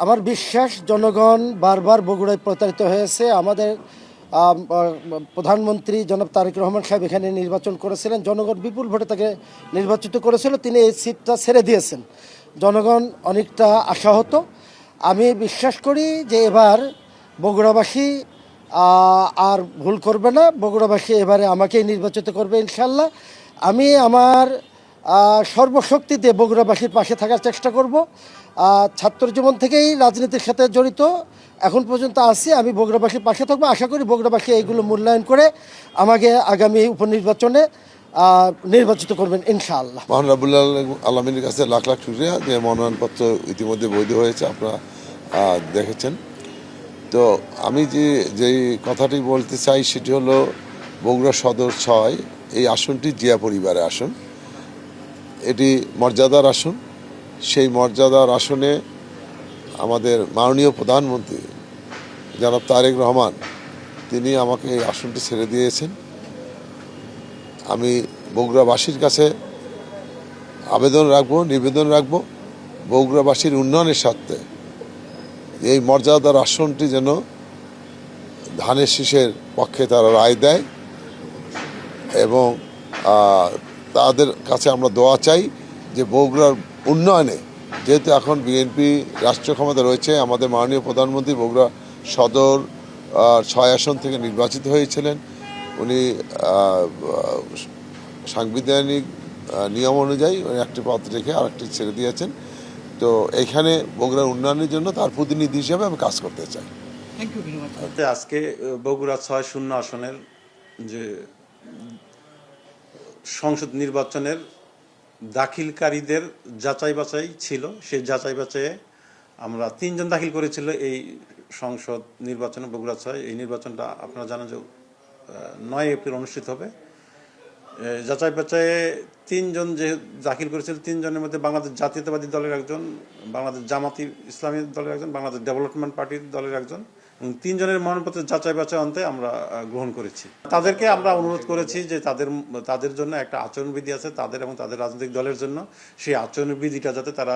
আমার বিশ্বাস জনগণ বারবার বগুড়ায় প্রতারিত হয়েছে। আমাদের প্রধানমন্ত্রী জনাব তারেক রহমান সাহেব এখানে নির্বাচন করেছিলেন, জনগণ বিপুল ভোটে তাকে নির্বাচিত করেছিল, তিনি এই সিটটা ছেড়ে দিয়েছেন। জনগণ অনেকটা আশাহত। আমি বিশ্বাস করি যে এবার বগুড়াবাসী আর ভুল করবে না, বগুড়াবাসী এবারে আমাকেই নির্বাচিত করবে ইনশাল্লাহ। আমি আমার সর্বশক্তি দিয়ে বগুড়াবাসীর পাশে থাকার চেষ্টা করব। ছাত্র জীবন থেকেই রাজনীতির সাথে জড়িত, এখন পর্যন্ত আছি। আমি বগুড়াবাসীর পাশে থাকবো। আশা করি বগুড়াবাসী এইগুলো মূল্যায়ন করে আমাকে আগামী উপনির্বাচনে নির্বাচিত করবেন ইনশাআল্লাহ। মহান রাব্বুল আলামিনের কাছে লাখ লাখ শুকরিয়া যে মনোনয়নপত্র ইতিমধ্যে বৈধ হয়েছে, আপনারা দেখেছেন। তো আমি যেই কথাটি বলতে চাই সেটি হলো বগুড়া সদর ৬ এই আসনটি জিয়া পরিবারের আসন। এটি মর্যাদার আসন। সেই মর্যাদার আসনে আমাদের মাননীয় প্রধানমন্ত্রী জনাব তারেক রহমান তিনি আমাকে এই আসনটি ছেড়ে দিয়েছেন। আমি বগুড়াবাসীর কাছে নিবেদন রাখবো বগুড়াবাসীর উন্নয়নের স্বার্থে এই মর্যাদার আসনটি যেন ধানের শীষের পক্ষে তারা রায় দেয় এবং তাদের কাছে আমরা দোয়া চাই যে বগুড়ার উন্নয়নে, যেহেতু এখন বিএনপি রাষ্ট্রীয় ক্ষমতা রয়েছে, আমাদের মাননীয় প্রধানমন্ত্রী বগুড়া সদর ৬ আসন থেকে নির্বাচিত হয়েছিলেন। উনি সাংবিধানিক নিয়ম অনুযায়ী একটি পদ রেখে আরেকটি ছেড়ে দিয়েছেন। তো এখানে বগুড়ার উন্নয়নের জন্য তার প্রতিনিধি হিসেবে আমি কাজ করতে চাই। আজকে বগুড়া ৬-০ আসনের যে সংসদ নির্বাচনের দাখিলকারীদের যাচাই বাছাই ছিল, সেই যাচাই বাছাইয়ে আমরা ৩ জন দাখিল করেছিল এই সংসদ নির্বাচনে বগুড়া ৬। এই নির্বাচনটা আপনারা জানেন যে ৯ এপ্রিল অনুষ্ঠিত হবে। যাচাই বাছাইয়ে ৩ জন যে দাখিল করেছিল, ৩ জনের মধ্যে বাংলাদেশ জাতীয়তাবাদী দলের একজন, বাংলাদেশ জামাতি ইসলামী দলের একজন, বাংলাদেশ ডেভেলপমেন্ট পার্টির দলের একজন, এবং ৩ জনের মনোনয়নপত্রের যাচাই বাছাই অন্তে আমরা গ্রহণ করেছি। তাদেরকে আমরা অনুরোধ করেছি যে তাদের জন্য একটা আচরণবিধি আছে, তাদের এবং তাদের রাজনৈতিক দলের জন্য। সেই আচরণবিধিটা যাতে তারা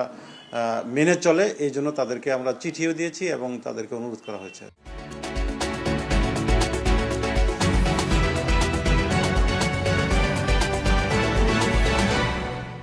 মেনে চলে, এই জন্য তাদেরকে আমরা চিঠিও দিয়েছি এবং তাদেরকে অনুরোধ করা হয়েছে।